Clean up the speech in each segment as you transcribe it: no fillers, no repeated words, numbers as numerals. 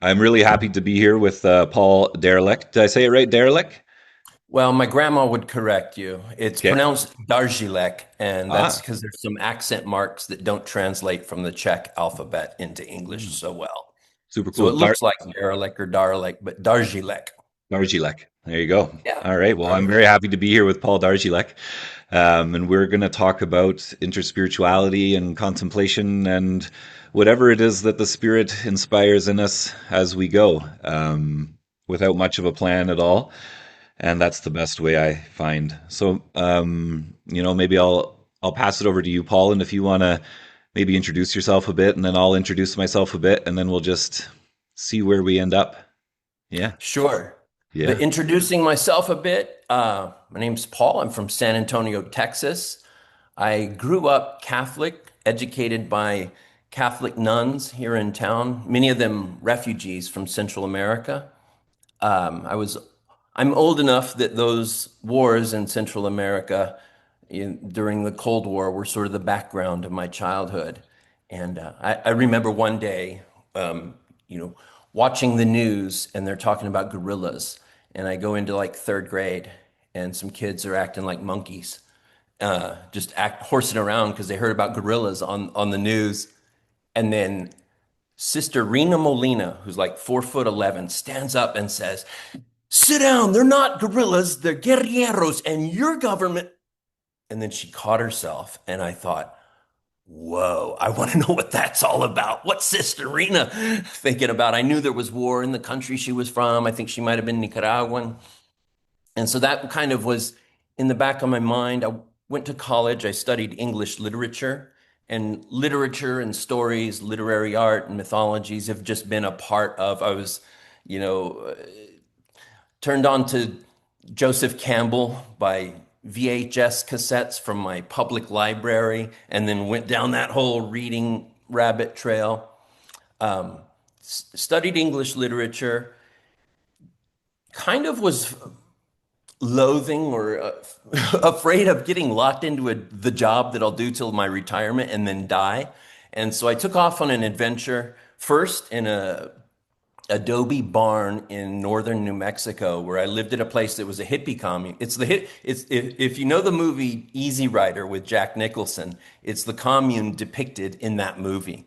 I'm really happy to be here with Paul Darílek. Did I say it right, Darílek? Well, my grandma would correct you. It's Okay. pronounced Dařílek, and that's Ah, because there's some accent marks that don't translate from the Czech alphabet into English mm, so well. super So cool. it looks like Darílek or Darílek, but Dařílek. Darílek. There you go. Yeah. All right. Well, I'm very happy to be here with Paul Darílek. And we're going to talk about interspirituality and contemplation and whatever it is that the Spirit inspires in us as we go, without much of a plan at all. And that's the best way I find. So, maybe I'll pass it over to you, Paul, and if you want to maybe introduce yourself a bit, and then I'll introduce myself a bit, and then we'll just see where we end up. Yeah, Sure. But yeah. introducing myself a bit, my name's Paul. I'm from San Antonio, Texas. I grew up Catholic, educated by Catholic nuns here in town, many of them refugees from Central America. I was I'm old enough that those wars in Central America during the Cold War were sort of the background of my childhood. And I remember one day, um, you know, watching the news and they're talking about gorillas. And I go into like third grade and some kids are acting like monkeys, just horsing around because they heard about gorillas on the news. And then Sister Rena Molina, who's like 4'11", stands up and says, "Sit down. They're not gorillas. They're guerrilleros, and your government." And then she caught herself, and I thought, "Whoa! I want to know what that's all about. What's Sister Rena thinking about?" I knew there was war in the country she was from. I think she might have been Nicaraguan, and so that kind of was in the back of my mind. I went to college. I studied English literature, and literature and stories, literary art and mythologies have just been a part of. I was, you know, turned on to Joseph Campbell by VHS cassettes from my public library, and then went down that whole reading rabbit trail. Studied English literature, kind of was loathing or afraid of getting locked into the job that I'll do till my retirement and then die. And so I took off on an adventure first in a adobe barn in northern New Mexico, where I lived at a place that was a hippie commune. It's the hit. It's if you know the movie Easy Rider with Jack Nicholson, it's the commune depicted in that movie.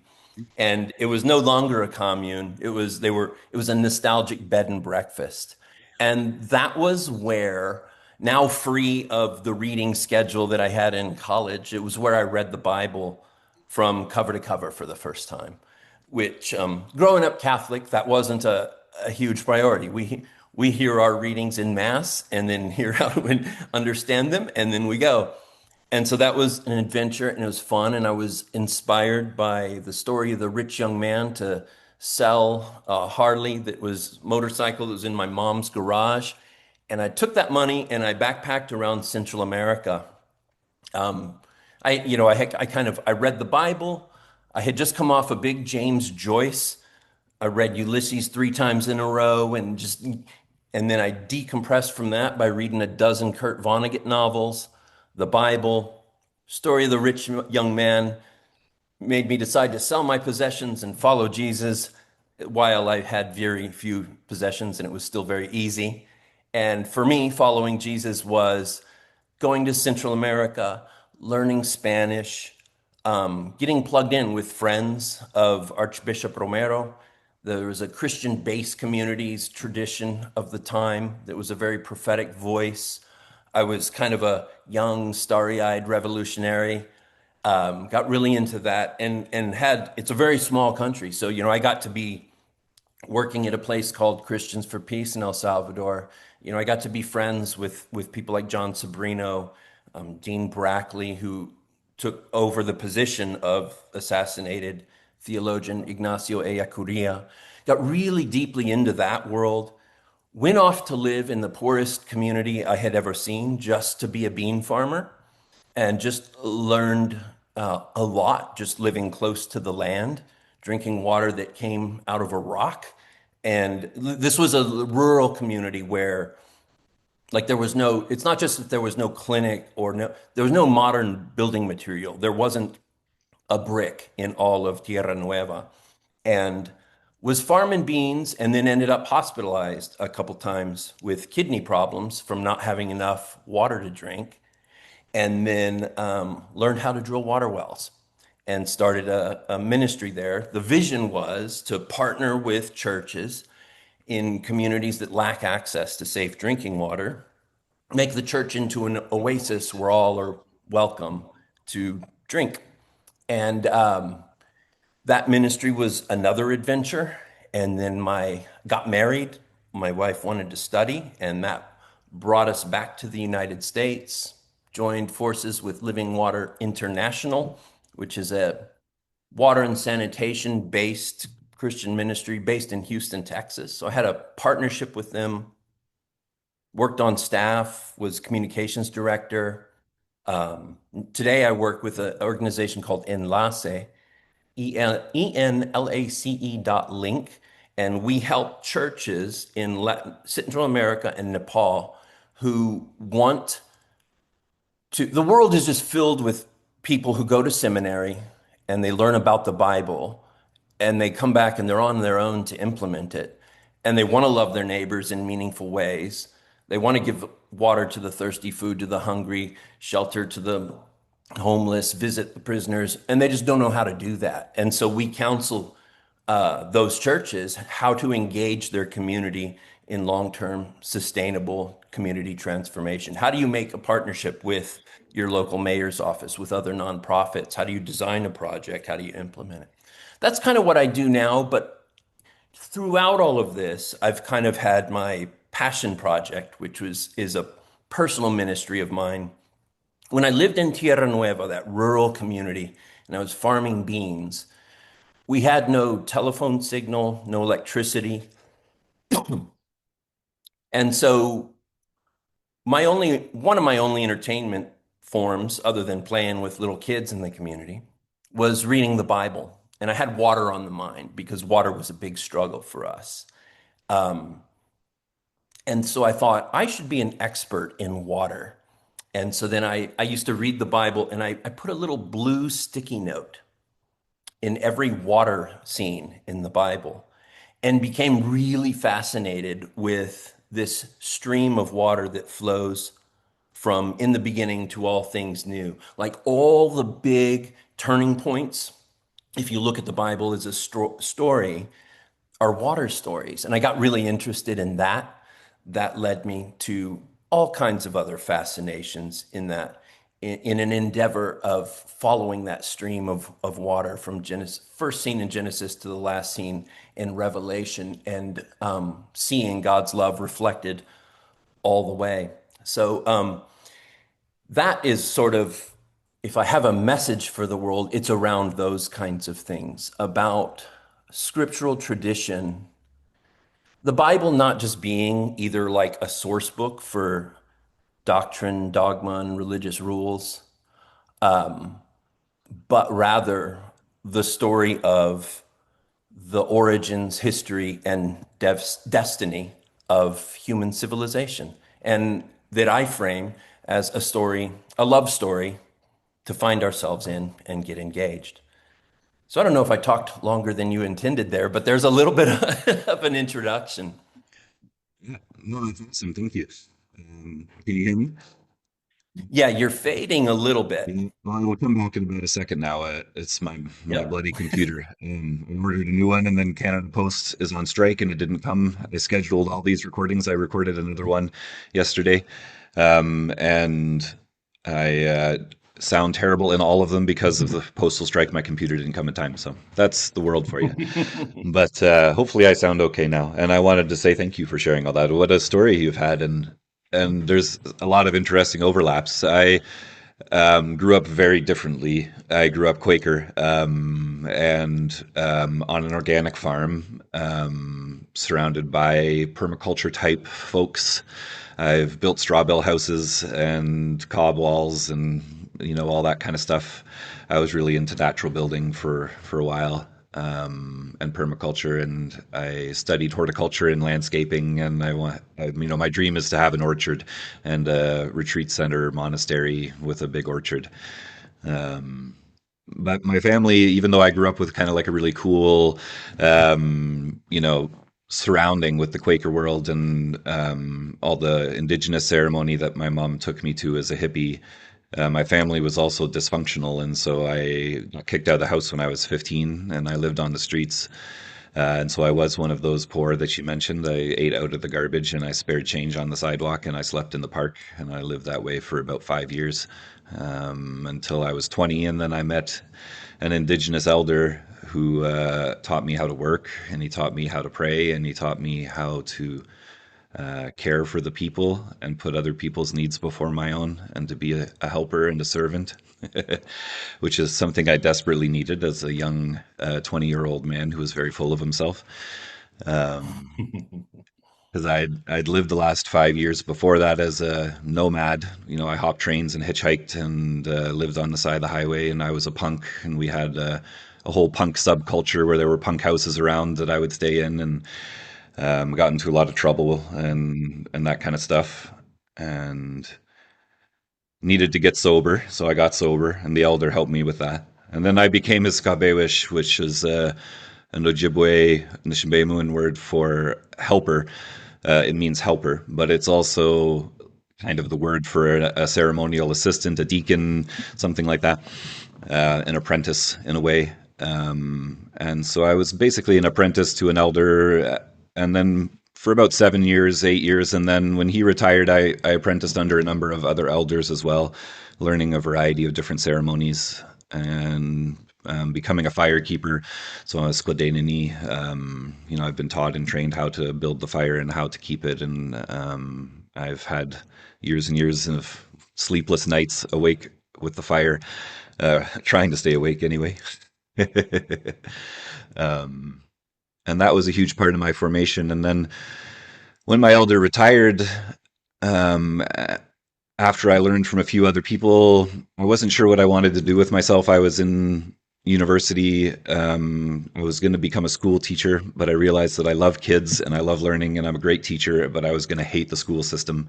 And it was no longer a commune. It was a nostalgic bed and breakfast. And that was where, now free of the reading schedule that I had in college, it was where I read the Bible from cover to cover for the first time, which growing up Catholic, that wasn't a huge priority. We hear our readings in Mass and then hear how to understand them, and then we go. And so that was an adventure and it was fun. And I was inspired by the story of the rich young man to sell a Harley that was motorcycle that was in my mom's garage. And I took that money and I backpacked around Central America. I read the Bible. I had just come off a big James Joyce. I read Ulysses three times in a row and then I decompressed from that by reading a dozen Kurt Vonnegut novels, the Bible, story of the rich young man made me decide to sell my possessions and follow Jesus while I had very few possessions and it was still very easy. And for me, following Jesus was going to Central America, learning Spanish, getting plugged in with friends of Archbishop Romero. There was a Christian based communities tradition of the time that was a very prophetic voice. I was kind of a young, starry eyed revolutionary. Got really into that and had, it's a very small country. So, I got to be working at a place called Christians for Peace in El Salvador. I got to be friends with people like John Sobrino, Dean Brackley, who took over the position of assassinated theologian Ignacio Ellacuría. Got really deeply into that world. Went off to live in the poorest community I had ever seen just to be a bean farmer and just learned a lot just living close to the land, drinking water that came out of a rock. And this was a rural community where, like, it's not just that there was no clinic there was no modern building material. There wasn't a brick in all of Tierra Nueva. And Was farming beans and then ended up hospitalized a couple times with kidney problems from not having enough water to drink, and then learned how to drill water wells and started a ministry there. The vision was to partner with churches in communities that lack access to safe drinking water, make the church into an oasis where all are welcome to drink. And that ministry was another adventure. And then got married. My wife wanted to study, and that brought us back to the United States. Joined forces with Living Water International, which is a water and sanitation based Christian ministry based in Houston, Texas. So I had a partnership with them, worked on staff, was communications director. Today I work with an organization called Enlace, enlace.link, and we help churches in Central America and Nepal who want to. The world is just filled with people who go to seminary and they learn about the Bible and they come back and they're on their own to implement it. And they want to love their neighbors in meaningful ways. They want to give water to the thirsty, food to the hungry, shelter to the homeless, visit the prisoners, and they just don't know how to do that. And so we counsel those churches how to engage their community in long-term sustainable community transformation. How do you make a partnership with your local mayor's office, with other nonprofits? How do you design a project? How do you implement it? That's kind of what I do now, but throughout all of this, I've kind of had my passion project, which is a personal ministry of mine. When I lived in Tierra Nueva, that rural community, and I was farming beans, we had no telephone signal, no electricity. And so one of my only entertainment forms, other than playing with little kids in the community, was reading the Bible. And I had water on the mind because water was a big struggle for us. And so I thought I should be an expert in water. And so then I used to read the Bible, and I put a little blue sticky note in every water scene in the Bible and became really fascinated with this stream of water that flows from in the beginning to all things new. Like all the big turning points, if you look at the Bible as a story, are water stories. And I got really interested in that. That led me to all kinds of other fascinations in that, in an endeavor of following that stream of water from Genesis, first scene in Genesis to the last scene in Revelation, and seeing God's love reflected all the way. So that is sort of, if I have a message for the world, it's around those kinds of things, about scriptural tradition, the Bible not just being either like a source book for doctrine, dogma, and religious rules, but rather the story of the origins, history, and destiny of human civilization. And that I frame as a story, a love story to find ourselves in and get engaged. So I don't know if I talked longer than you intended there, but there's a little bit of an introduction. Yeah, no, that's awesome. Thank you. Can you hear me? Yeah, you're fading a little bit. Yeah, well, we'll come back in about a second now. It's my Yeah. bloody computer. I ordered a new one, and then Canada Post is on strike, and it didn't come. I scheduled all these recordings. I recorded another one yesterday, and I sound terrible in all of them because of the postal strike. My computer didn't come in time, so that's the world for you. But hopefully, I sound okay now. And I wanted to say thank you for sharing all that. What a story you've had, and there's a lot of interesting overlaps. I grew up very differently. I grew up Quaker and on an organic farm, surrounded by permaculture type folks. I've built straw bale houses and cob walls and all that kind of stuff. I was really into natural building for a while, and permaculture, and I studied horticulture and landscaping. And my dream is to have an orchard and a retreat center monastery with a big orchard. but my family, even though I grew up with kind of like a really cool, you know, surrounding with the Quaker world and all the indigenous ceremony that my mom took me to as a hippie, my family was also dysfunctional, and so I got kicked out of the house when I was 15, and I lived on the streets. And so I was one of those poor that you mentioned. I ate out of the garbage and I spared change on the sidewalk and I slept in the park. And I lived that way for about 5 years until I was 20. And then I met an Indigenous elder who taught me how to work and he taught me how to pray and he taught me how to care for the people and put other people's needs before my own and to be a helper and a servant, which is something I desperately needed as a young 20-year-old man who was very full of himself. Because I'd lived the last 5 years before that as a nomad. You know, I hopped trains and hitchhiked and lived on the side of the highway. And I was a punk, and we had a whole punk subculture where there were punk houses around that I would stay in, and got into a lot of trouble and that kind of stuff. And needed to get sober, so I got sober, and the elder helped me with that. And then I became Iskabewish, which is an Ojibwe Nishinabemowin word for helper. It means helper, but it's also kind of the word for a ceremonial assistant, a deacon, something like that, an apprentice in a way. And so I was basically an apprentice to an elder, and then for about 7 years, 8 years, and then when he retired, I apprenticed under a number of other elders as well, learning a variety of different ceremonies and becoming a fire keeper. So I was Skladinini. You know, I've been taught and trained how to build the fire and how to keep it, and I've had years and years of sleepless nights awake with the fire, trying to stay awake anyway. um, and that was a huge part of my formation. And then when my elder retired, um, after I learned from a few other people, I wasn't sure what I wanted to do with myself. I was in university. I was going to become a school teacher, but I realized that I love kids and I love learning and I'm a great teacher, but I was going to hate the school system.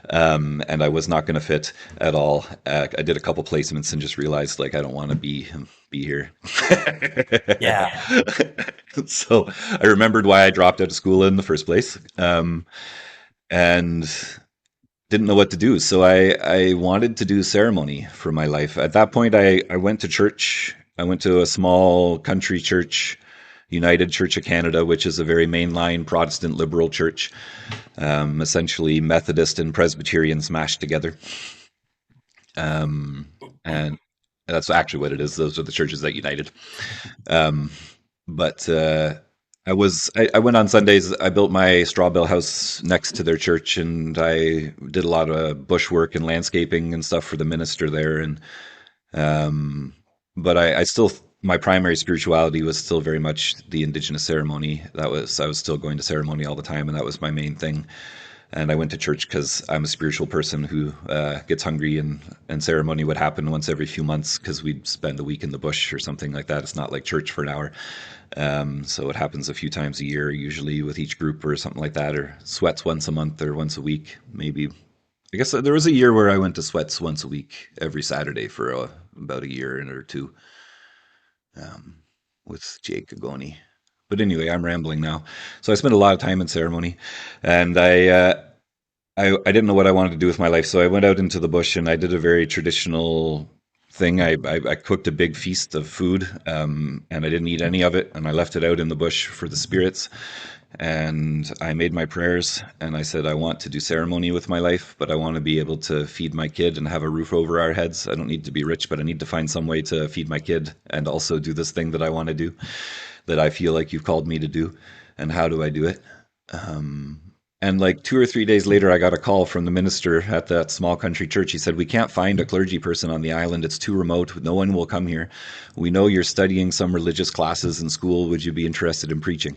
And I was not going to fit at all. I did a couple placements and just realized like I don't want to be here. Yeah. So I remembered why I dropped out of school in the first place. And didn't know what to do. So I wanted to do ceremony for my life. At that point, I went to church. I went to a small country church, United Church of Canada, which is a very mainline Protestant liberal church, essentially Methodist and Presbyterian smashed together. And that's actually what it is. Those are the churches that united. Um, but I went on Sundays. I built my straw bale house next to their church, and I did a lot of bush work and landscaping and stuff for the minister there. And um, but I still my primary spirituality was still very much the Indigenous ceremony. I was still going to ceremony all the time, and that was my main thing. And I went to church because I'm a spiritual person who gets hungry, and ceremony would happen once every few months because we'd spend a week in the bush or something like that. It's not like church for an hour. So it happens a few times a year, usually with each group or something like that, or sweats once a month or once a week, maybe. I guess there was a year where I went to sweats once a week, every Saturday for about a year or two, with Jake Agoni. But anyway, I'm rambling now. So I spent a lot of time in ceremony, and I didn't know what I wanted to do with my life. So I went out into the bush and I did a very traditional thing. I cooked a big feast of food, and I didn't eat any of it, and I left it out in the bush for the spirits. And I made my prayers, and I said, I want to do ceremony with my life, but I want to be able to feed my kid and have a roof over our heads. I don't need to be rich, but I need to find some way to feed my kid and also do this thing that I want to do, that I feel like you've called me to do. And how do I do it? And like 2 or 3 days later, I got a call from the minister at that small country church. He said, we can't find a clergy person on the island. It's too remote. No one will come here. We know you're studying some religious classes in school. Would you be interested in preaching?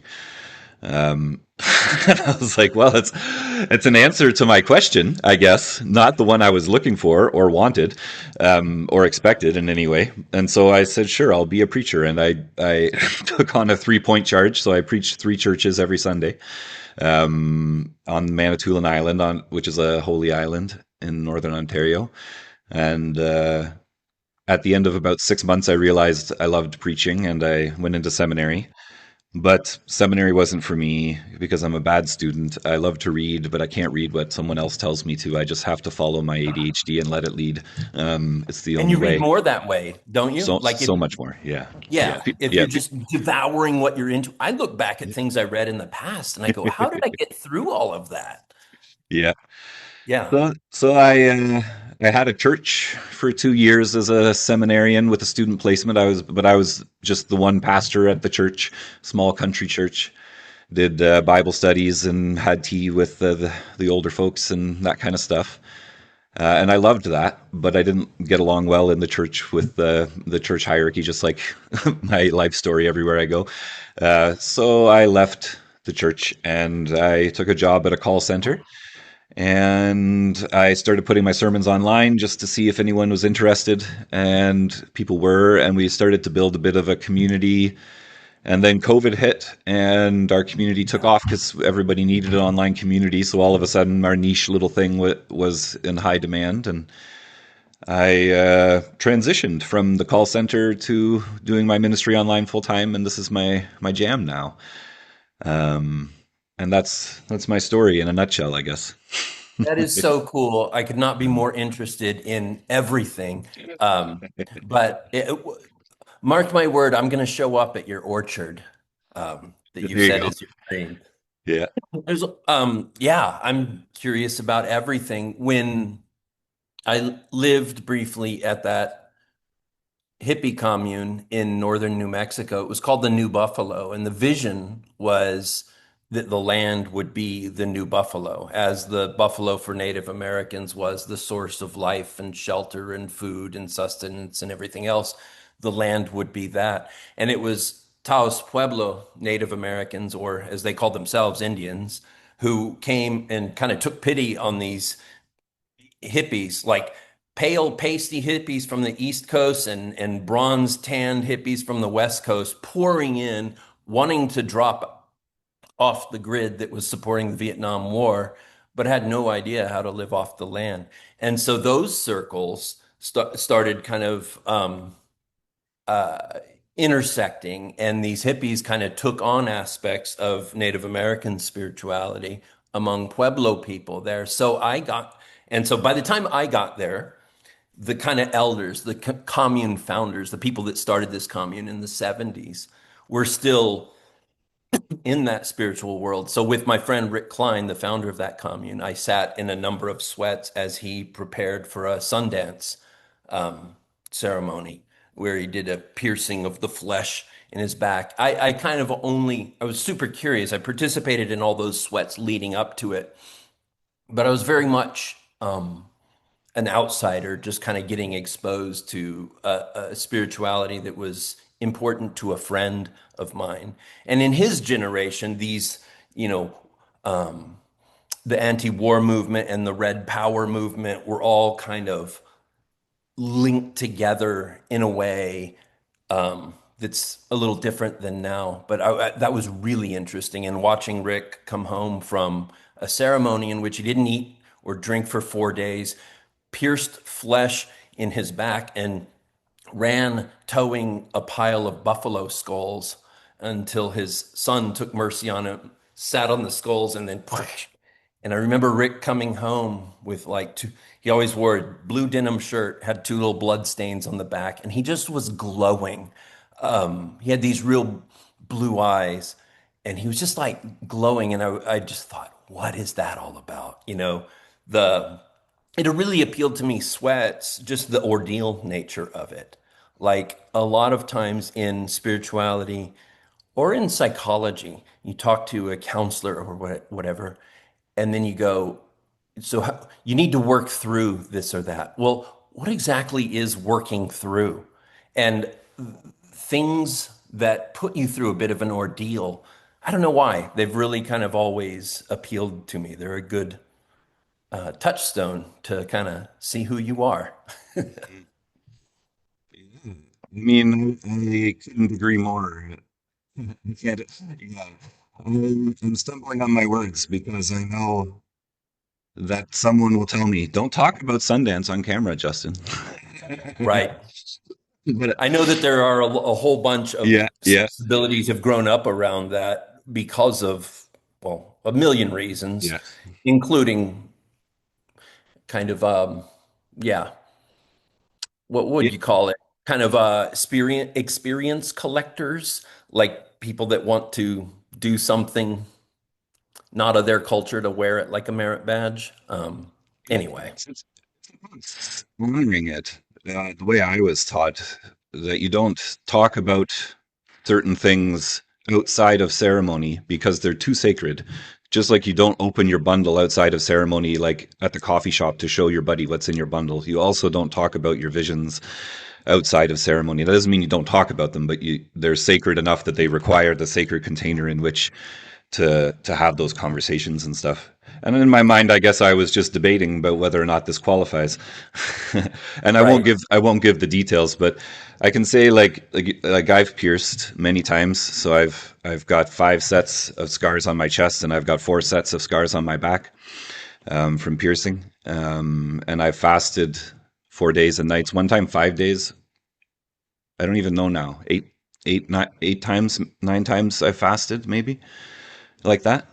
And I was like, well, it's an answer to my question, I guess, not the one I was looking for or wanted, or expected in any way. And so I said, sure, I'll be a preacher. And I took on a 3-point charge. So I preached 3 churches every Sunday, on Manitoulin Island, which is a holy island in northern Ontario. And, at the end of about 6 months, I realized I loved preaching and I went into seminary. But seminary wasn't for me because I'm a bad student. I love to read, but I can't read what someone else tells me to. I just have to follow my ADHD and let it lead. It's the And only you read way. more that way, don't you? So Like if so much more. Yeah, yeah, yeah, if yeah, you're just devouring what you're into. I look back at things I read in the past and I go, how did I get through all of that? yeah. Yeah. So I had a church for 2 years as a seminarian with a student placement. I was just the one pastor at the church, small country church. Did Bible studies and had tea with the older folks and that kind of stuff. And I loved that, but I didn't get along well in the church with the church hierarchy, just like my life story everywhere I go. So I left the church and I took a job at a call center and I started putting my sermons online just to see if anyone was interested, and people were, and we started to build a bit of a community. And then COVID hit, and our community took off because everybody needed an online community. So all of a sudden, our niche little thing was in high demand, and I transitioned from the call center to doing my ministry online full time, and this is my jam now. Um, and that's my story in a nutshell, I guess. That is so cool. I could not be more interested in everything. Um, but mark my word, I'm going to show up at your orchard that you've There you said go. is your dream. Yeah. Yeah, I'm curious about everything. When I lived briefly at that hippie commune in northern New Mexico. It was called the New Buffalo, and the vision was that the land would be the new buffalo, as the buffalo for Native Americans was the source of life and shelter and food and sustenance and everything else. The land would be that. And it was Taos Pueblo Native Americans, or as they called themselves, Indians, who came and kind of took pity on these hippies, like pale, pasty hippies from the East Coast and bronze tanned hippies from the West Coast pouring in, wanting to drop off the grid that was supporting the Vietnam War, but had no idea how to live off the land. And so those circles started kind of uh, intersecting, and these hippies kind of took on aspects of Native American spirituality among Pueblo people there. And so by the time I got there, the kind of elders, the commune founders, the people that started this commune in the 70s, were still in that spiritual world. So with my friend Rick Klein, the founder of that commune, I sat in a number of sweats as he prepared for a Sundance um, ceremony where he did a piercing of the flesh in his back. I was super curious. I participated in all those sweats leading up to it, but I was very much an outsider, just kind of getting exposed to a spirituality that was important to a friend of mine. And in his generation, you know, the anti-war movement and the Red Power movement were all kind of linked together in a way that's a little different than now. But that was really interesting. And watching Rick come home from a ceremony in which he didn't eat or drink for 4 days, pierced flesh in his back, and ran towing a pile of buffalo skulls until his son took mercy on him, sat on the skulls, and then and I remember Rick coming home with like he always wore a blue denim shirt, had two little blood stains on the back, and he just was glowing. He had these real blue eyes, and he was just like glowing. And I just thought, what is that all about? The it really appealed to me, sweats, just the ordeal nature of it. Like a lot of times in spirituality or in psychology, you talk to a counselor or whatever, and then you go, you need to work through this or that. Well, what exactly is working through? And things that put you through a bit of an ordeal, I don't know why. They've really kind of always appealed to me. They're a good touchstone to kind of see who you are. I mean, I couldn't agree more. I can't, yeah. I'm stumbling on my words because I know that someone will tell me, don't talk about Sundance on camera, Justin. Right. But I know that there are a whole bunch of yeah, yeah, sensibilities have grown up around that because of, well, a million reasons, yeah. including kind of, yeah, what Yeah. would you call it? Kind of experience collectors, like people that want to do something not of their culture to wear it like a merit badge. Anyway, It's honoring it. The way I was taught that you don't talk about certain things outside of ceremony because they're too sacred. Just like you don't open your bundle outside of ceremony, like at the coffee shop to show your buddy what's in your bundle. You also don't talk about your visions outside of ceremony. That doesn't mean you don't talk about them, but they're sacred enough that they require the sacred container in which to have those conversations and stuff. And in my mind, I guess I was just debating about whether or not this qualifies. And right. I won't give the details, but I can say like I've pierced many times. So I've got 5 sets of scars on my chest, and I've got 4 sets of scars on my back from piercing. And I fasted 4 days and nights. One time 5 days. I don't even know now. 8 times, 9 times I fasted, maybe like that.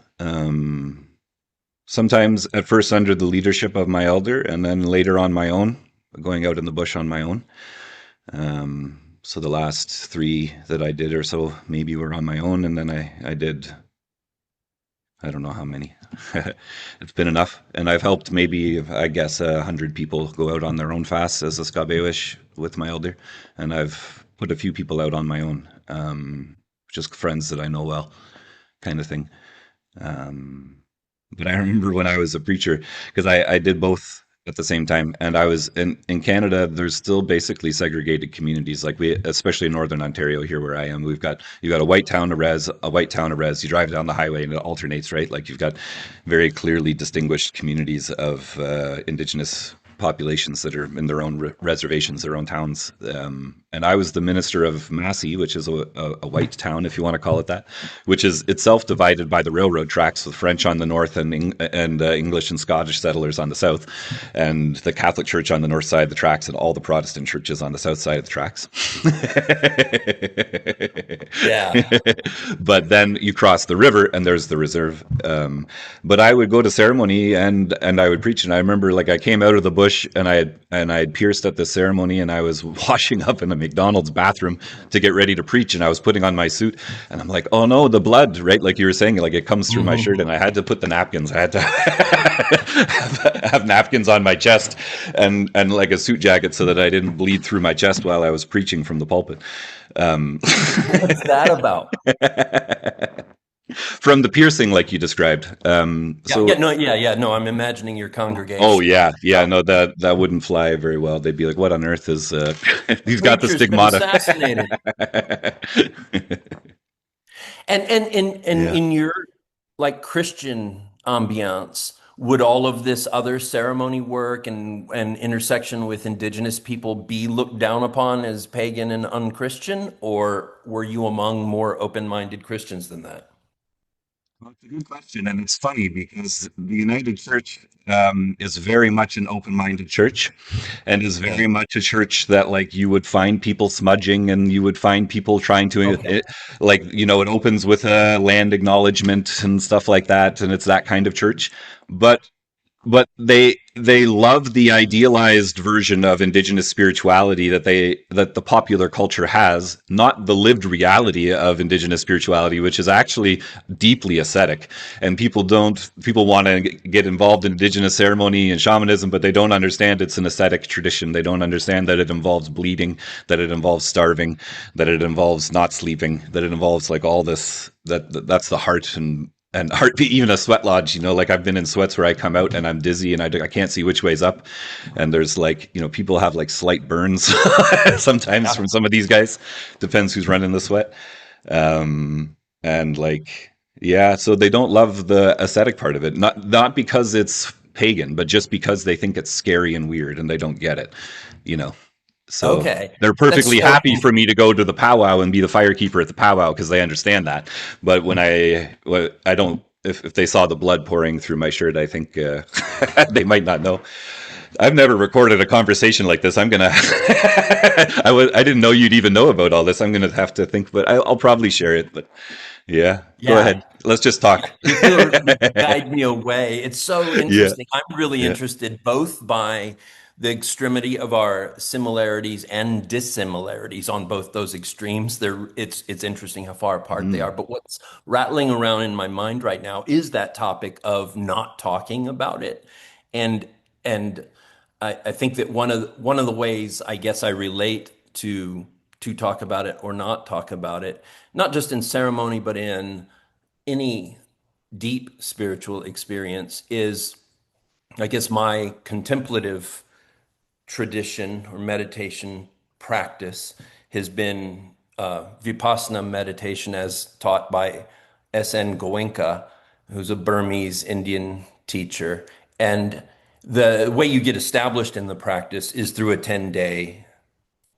Sometimes at first under the leadership of my elder, and then later on my own, going out in the bush on my own. So the last 3 that I did or so maybe were on my own, and then I did, I don't know how many. It's been enough, and I've helped maybe I guess 100 people go out on their own fasts as a Skabewish with my elder, and I've put a few people out on my own, just friends that I know well, kind of thing. Um, but I remember when I was a preacher, because I did both at the same time, and I was in Canada. There's still basically segregated communities, like we, especially in Northern Ontario here where I am. You got a white town, a white town, a res. You drive down the highway and it alternates, right? Like you've got very clearly distinguished communities of Indigenous populations that are in their own reservations, their own towns. And I was the minister of Massey, which is a white town, if you want to call it that, which is itself divided by the railroad tracks, with French on the north and English and Scottish settlers on the south, and the Catholic Church on the north side of the tracks, and all the Protestant churches on the south side of the tracks. Yeah. But then you cross the river and there's the reserve. But I would go to ceremony and I would preach. And I remember like I came out of the bush and I had pierced at the ceremony, and I was washing up in a McDonald's bathroom to get ready to preach, and I was putting on my suit, and I'm like, oh no, the blood, right? Like you were saying, like it comes through my shirt, and I had to put the napkins. I had to have napkins on my chest and like a suit jacket so that I didn't bleed through my chest while I was preaching from the pulpit. What's that about? From the piercing, like you described. Yeah, yeah, no, yeah, yeah, no. I'm imagining your Oh congregation. yeah, yeah. No, that wouldn't fly very well. They'd be like, "What on earth is?" He's got the Preacher's been stigmata. assassinated. And Yeah. in your like Christian ambiance, would all of this other ceremony work and intersection with indigenous people be looked down upon as pagan and unchristian, or were you among more open-minded Christians than that? Well, it's a good question, and it's funny because the United Church is very much an open-minded church, and is Okay. very much a church that, like, you would find people smudging, and you would find people trying to, Okay. like, it opens with a land acknowledgement and stuff like that, and it's that kind of church. But they love the idealized version of indigenous spirituality that the popular culture has, not the lived reality of indigenous spirituality, which is actually deeply ascetic. And people want to get involved in indigenous ceremony and shamanism, but they don't understand it's an ascetic tradition. They don't understand that it involves bleeding, that it involves starving, that it involves not sleeping, that it involves like all this, that's the heart and heartbeat. Even a sweat lodge, like I've been in sweats where I come out and I'm dizzy and I can't see which way's up, and there's like, people have like slight burns sometimes Yeah. from some of these guys. Depends who's running the sweat. And like, yeah, so they don't love the ascetic part of it, not because it's pagan, but just because they think it's scary and weird and they don't get it, you know so Okay. they're That's perfectly so happy for me to go to the powwow and be the firekeeper at the powwow because they understand that. But I don't, if they saw the blood pouring through my shirt, I think they might not know. I've never recorded a conversation like this. I'm gonna. I didn't know you'd even know about all this. I'm gonna have to think, but I'll probably share it. But yeah, go Yeah, ahead. Let's just talk. you feel guide me away. It's so Yeah, interesting. I'm really yeah. interested both by the extremity of our similarities and dissimilarities on both those extremes. It's interesting how far apart they are. Mm, But what's rattling around in my mind right now is that topic of not talking about it. And and I think that one of the ways I guess I relate to talk about it or not talk about it, not just in ceremony, but in any deep spiritual experience is, I guess, my contemplative tradition or meditation practice has been Vipassana meditation as taught by S.N. Goenka, who's a Burmese Indian teacher. And the way you get established in the practice is through a 10-day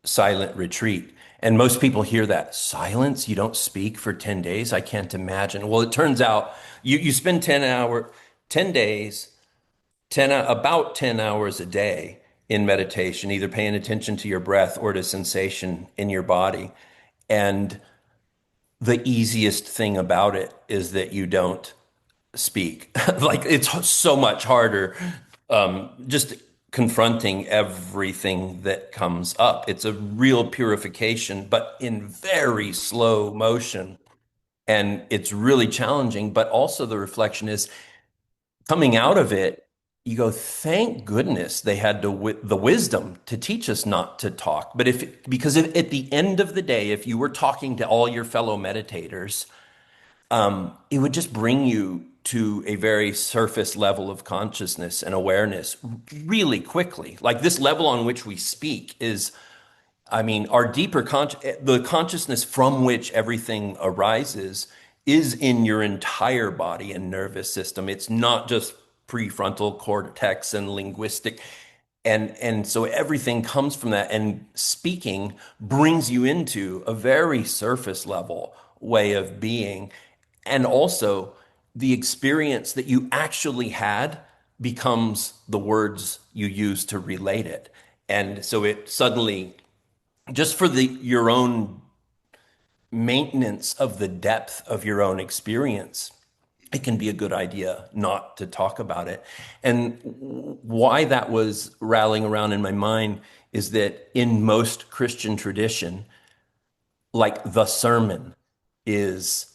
silent retreat. And most people hear that silence, you don't speak for 10 days. I can't imagine. Well, it turns out you spend 10 days, about 10 hours a day in meditation, either paying attention to your breath or to sensation in your body. And the easiest thing about it is that you don't speak. Like it's so much harder just confronting everything that comes up. It's a real purification, but in very slow motion. And it's really challenging. But also, the reflection is coming out of it, you go, thank goodness they had the wisdom to teach us not to talk. But because if, at the end of the day, if you were talking to all your fellow meditators, it would just bring you to a very surface level of consciousness and awareness really quickly. Like this level on which we speak is, I mean, our the consciousness from which everything arises is in your entire body and nervous system. It's not just prefrontal cortex and linguistic. And so everything comes from that. And speaking brings you into a very surface level way of being. And also, the experience that you actually had becomes the words you use to relate it. And so it suddenly, just for your own maintenance of the depth of your own experience, it can be a good idea not to talk about it. And why that was rattling around in my mind is that in most Christian tradition, like the sermon is,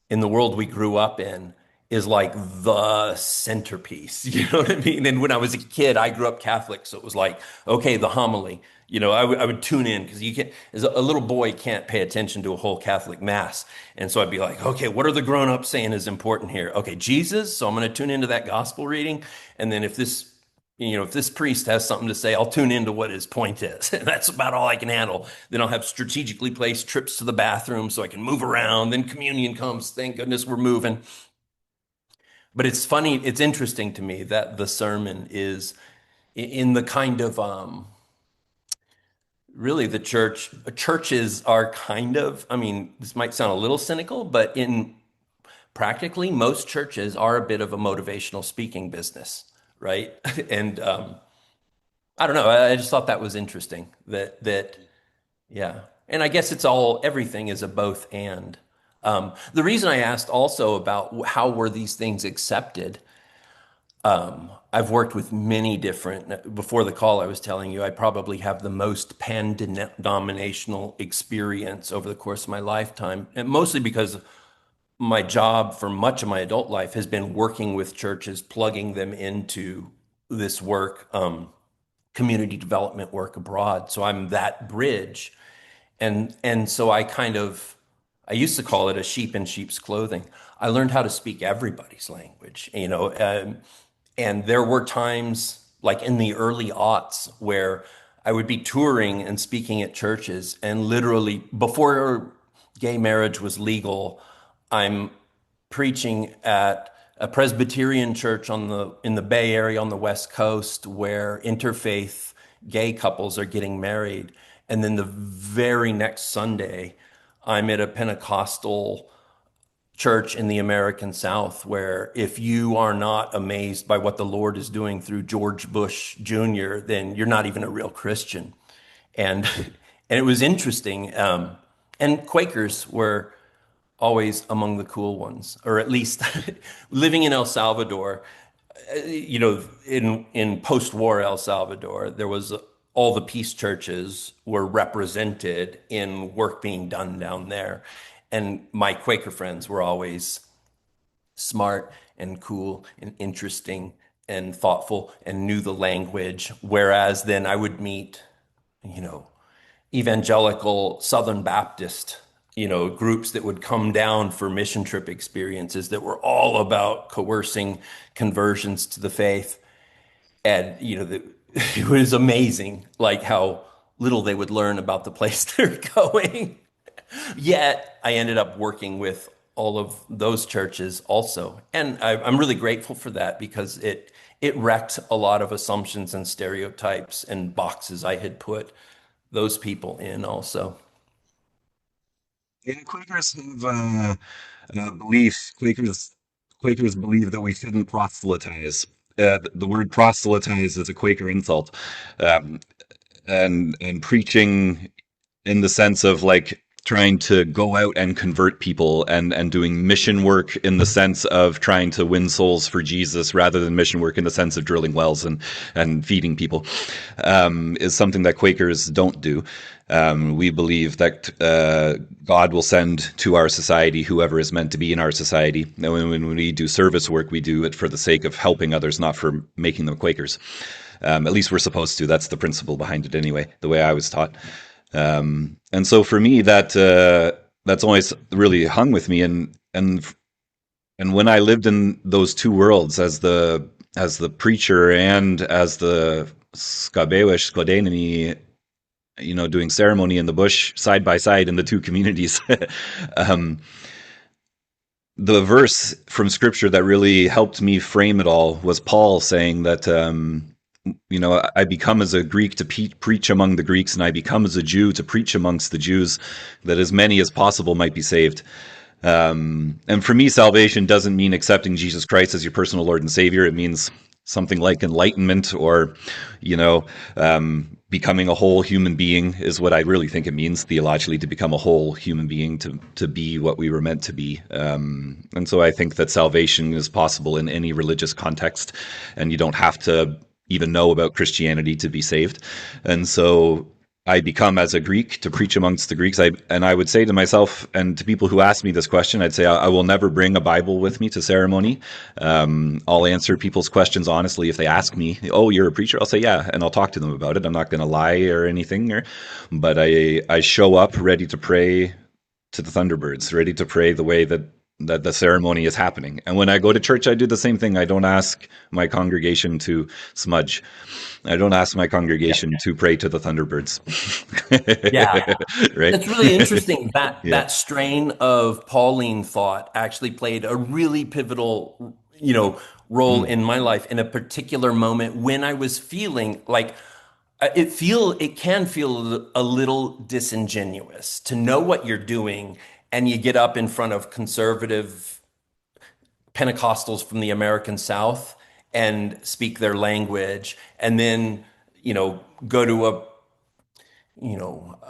in the world we grew up in, is like the centerpiece. You know what I mean? And when I was a kid, I grew up Catholic, so it was like, okay, the homily. I would tune in because you can't, as a little boy, can't pay attention to a whole Catholic mass, and so I'd be like, okay, what are the grown-ups saying is important here? Okay, Jesus, so I'm going to tune into that gospel reading, and then if this priest has something to say, I'll tune into what his point is. That's about all I can handle. Then I'll have strategically placed trips to the bathroom so I can move around. Then communion comes. Thank goodness we're moving. But it's funny, it's interesting to me that the sermon is in the kind of really the churches are kind of, I mean, this might sound a little cynical, but in practically most churches are a bit of a motivational speaking business, right? And I don't know. I just thought that was interesting. Yeah. And I guess everything is a both and. The reason I asked also about how were these things accepted, I've worked with many different, before the call I was telling you, I probably have the most pan-denominational experience over the course of my lifetime, and mostly because my job for much of my adult life has been working with churches, plugging them into this work, community development work abroad. So I'm that bridge. And so I used to call it a sheep in sheep's clothing. I learned how to speak everybody's language, and there were times like in the early aughts where I would be touring and speaking at churches, and literally before gay marriage was legal, I'm preaching at a Presbyterian church in the Bay Area on the West Coast where interfaith gay couples are getting married. And then the very next Sunday, I'm at a Pentecostal church in the American South where if you are not amazed by what the Lord is doing through George Bush Jr., then you're not even a real Christian. And and it was interesting. And Quakers were always among the cool ones, or at least living in El Salvador. In post-war El Salvador, there was all the peace churches were represented in work being done down there. And my Quaker friends were always smart and cool and interesting and thoughtful and knew the language. Whereas then I would meet, you know, evangelical Southern Baptist, groups that would come down for mission trip experiences that were all about coercing conversions to the faith. And, it was amazing, like how little they would learn about the place they're going. Yet I ended up working with all of those churches also. And I'm really grateful for that because it wrecked a lot of assumptions and stereotypes and boxes I had put those people in also. Yeah, Quakers have a belief. Quakers believe that we shouldn't proselytize. The word proselytize is a Quaker insult, um, and preaching in the sense of like trying to go out and convert people and doing mission work in the sense of trying to win souls for Jesus rather than mission work in the sense of drilling wells and feeding people, is something that Quakers don't do. We believe that God will send to our society whoever is meant to be in our society. And when we do service work, we do it for the sake of helping others, not for making them Quakers. At least we're supposed to. That's the principle behind it anyway, the way I was taught. And so for me, that's always really hung with me. And when I lived in those two worlds as the preacher and as the Skabewish Skodenini, doing ceremony in the bush side by side in the two communities, um, the verse from scripture that really helped me frame it all was Paul saying that, I become as a Greek to preach among the Greeks, and I become as a Jew to preach amongst the Jews, that as many as possible might be saved. And for me, salvation doesn't mean accepting Jesus Christ as your personal Lord and Savior. It means something like enlightenment or, becoming a whole human being is what I really think it means theologically, to become a whole human being, to be what we were meant to be. And so I think that salvation is possible in any religious context, and you don't have to even know about Christianity to be saved. And so I become as a Greek to preach amongst the Greeks. I would say to myself and to people who ask me this question, I'd say I will never bring a Bible with me to ceremony. I'll answer people's questions honestly. If they ask me, "Oh, you're a preacher?" I'll say, "Yeah," and I'll talk to them about it. I'm not going to lie or anything, but I show up ready to pray to the Thunderbirds, ready to pray the way that the ceremony is happening. And when I go to church, I do the same thing. I don't ask my congregation to smudge. I don't ask my congregation to pray to the Thunderbirds. Yeah, Right? that's really interesting. That Yeah. that strain of Pauline thought actually played a really pivotal, role Mm. in my life in a particular moment when I was feeling like it can feel a little disingenuous to know what you're doing and you get up in front of conservative Pentecostals from the American South and speak their language and then, go to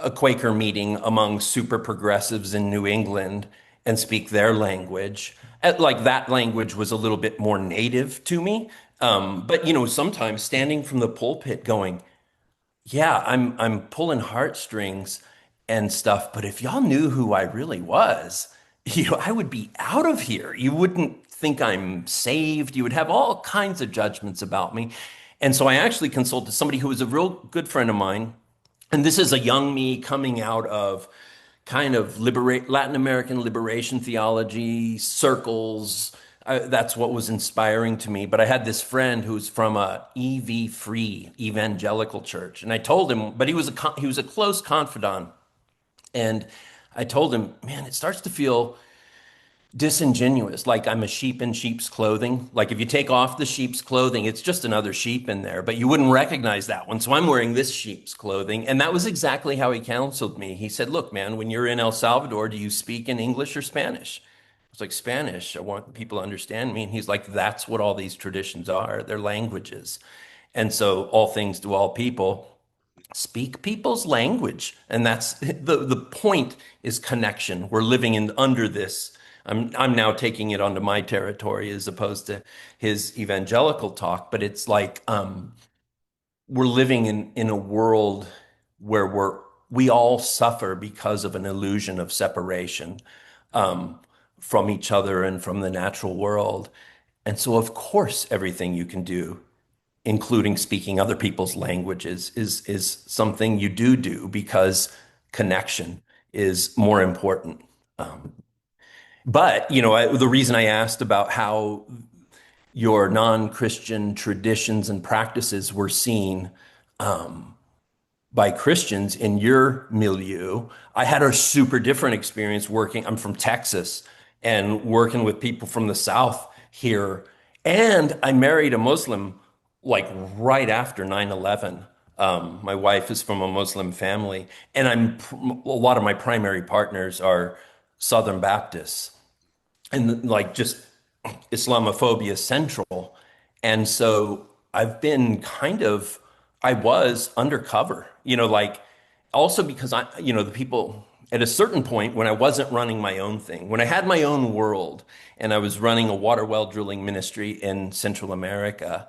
a Quaker meeting among super progressives in New England and speak their language. Like that language was a little bit more native to me. But sometimes standing from the pulpit going, yeah, I'm pulling heartstrings and stuff, but if y'all knew who I really was, I would be out of here. You wouldn't think I'm saved. You would have all kinds of judgments about me. And so I actually consulted somebody who was a real good friend of mine, and this is a young me coming out of kind of Latin American liberation theology circles. That's what was inspiring to me. But I had this friend who's from a EV free evangelical church, and I told him, but he was a close confidant, and I told him, man, it starts to feel disingenuous, like I'm a sheep in sheep's clothing. Like if you take off the sheep's clothing, it's just another sheep in there, but you wouldn't recognize that one. So I'm wearing this sheep's clothing. And that was exactly how he counseled me. He said, look, man, when you're in El Salvador, do you speak in English or Spanish? was like, Spanish. I want people to understand me. And he's like, that's what all these traditions are. They're languages. And so all things to all people speak people's language. And that's the point is connection. We're living in under this. I'm now taking it onto my territory as opposed to his evangelical talk, but it's like we're living in a world where we all suffer because of an illusion of separation um, from each other and from the natural world. And so, of course, everything you can do, including speaking other people's languages, is something you do because connection is more important. Um, but the reason I asked about how your non-Christian traditions and practices were seen by Christians in your milieu. I had a super different experience working. I'm from Texas and working with people from the South here. And I married a Muslim like right after 9/11. My wife is from a Muslim family, and a lot of my primary partners are Southern Baptists and like just Islamophobia central. And so I was undercover, like also because the people at a certain point when I wasn't running my own thing, when I had my own world and I was running a water well drilling ministry in Central America,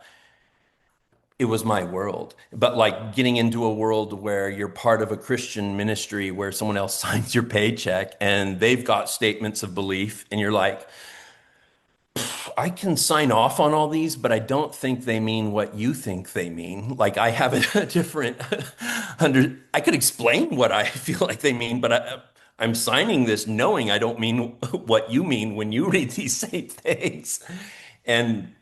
it was my world. But like getting into a world where you're part of a Christian ministry where someone else signs your paycheck and they've got statements of belief and you're like, I can sign off on all these, but I don't think they mean what you think they mean. Like I have a different I could explain what I feel like they mean, but I'm signing this knowing I don't mean what you mean when you read these same things. And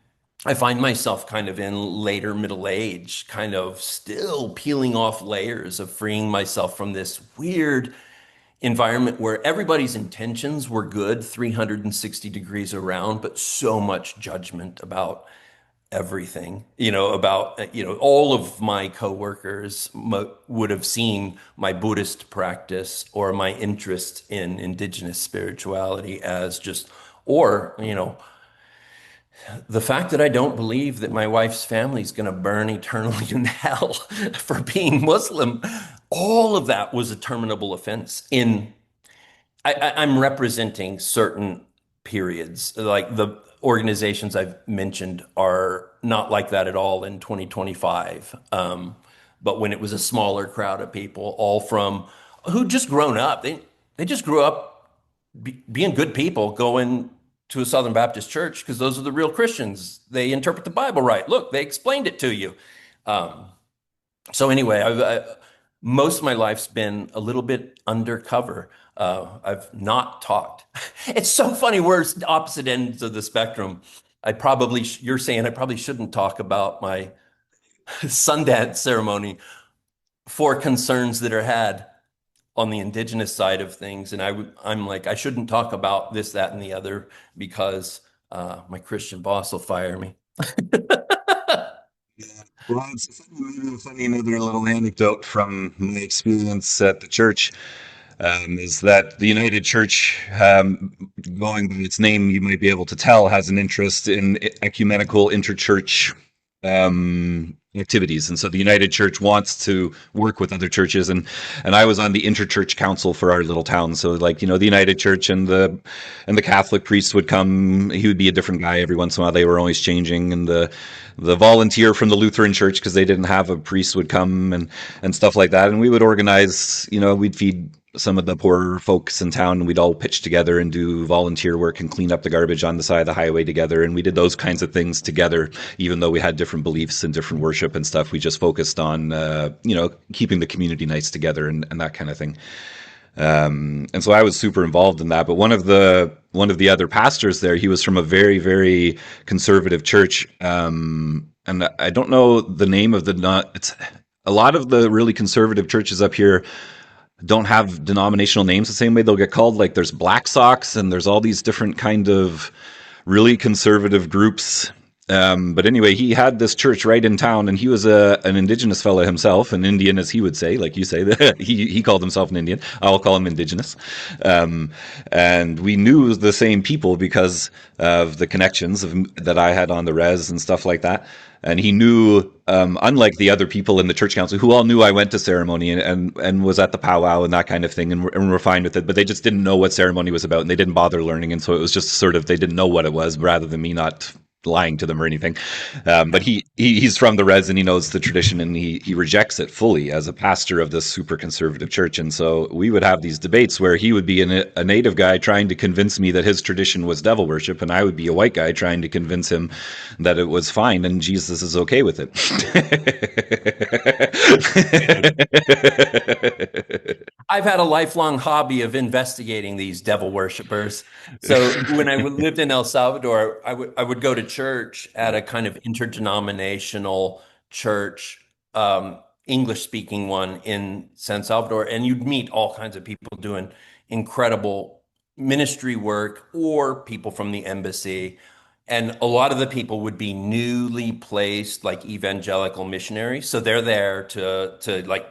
I find myself kind of in later middle age, kind of still peeling off layers of freeing myself from this weird environment where everybody's intentions were good 360 degrees around, but so much judgment about everything, all of my coworkers would have seen my Buddhist practice or my interest in indigenous spirituality as just, or, the fact that I don't believe that my wife's family is going to burn eternally in hell for being Muslim, all of that was a terminable offense. I'm representing certain periods. Like the organizations I've mentioned are not like that at all in 2025. But when it was a smaller crowd of people, all from who just grown up, they just grew up being good people, going to a Southern Baptist church because those are the real Christians. They interpret the Bible right. Look, they explained it to you. So anyway, most of my life's been a little bit undercover. I've not talked. It's so funny. We're opposite ends of the spectrum. You're saying I probably shouldn't talk about my Sundance ceremony for concerns that are had on the indigenous side of things. And I'm like, I shouldn't talk about this, that, and the other because my Christian boss will fire me. Yeah. Well, it's maybe a funny another little anecdote from my experience at the church. Is that the United Church, going by its name, you might be able to tell, has an interest in ecumenical interchurch activities, and so the United Church wants to work with other churches, and I was on the interchurch council for our little town. So, like the United Church and the Catholic priest would come. He would be a different guy every once in a while. They were always changing, and the volunteer from the Lutheran Church, because they didn't have a priest, would come and stuff like that, and we would organize. We'd feed some of the poorer folks in town, and we'd all pitch together and do volunteer work and clean up the garbage on the side of the highway together. And we did those kinds of things together, even though we had different beliefs and different worship and stuff. We just focused on, keeping the community nice together and that kind of thing. And so I was super involved in that. But one of the other pastors there, he was from a very, very conservative church. And I don't know the name of it's a lot of the really conservative churches up here don't have denominational names the same way. They'll get called, like, there's Black Sox and there's all these different kind of really conservative groups. But anyway, he had this church right in town, and he was an indigenous fellow himself, an Indian, as he would say, like you say. He called himself an Indian. I'll call him indigenous. Um, and we knew the same people because of the connections that I had on the res and stuff like that. And he knew, unlike the other people in the church council, who all knew I went to ceremony and was at the powwow and that kind of thing, and were fine with it, but they just didn't know what ceremony was about, and they didn't bother learning, and so it was just sort of, they didn't know what it was, rather than me not lying to them or anything. But he's from the res, and he knows the tradition, and he rejects it fully as a pastor of this super conservative church. And so we would have these debates where he would be a native guy trying to convince me that his tradition was devil worship, and I would be a white guy trying to convince him that it was fine and Jesus is okay with it. I've had a lifelong hobby of investigating these devil worshippers. So when I lived in El Salvador, I would go to church at a kind of interdenominational church, English speaking one in San Salvador, and you'd meet all kinds of people doing incredible ministry work or people from the embassy. And a lot of the people would be newly placed like evangelical missionaries. So they're there to like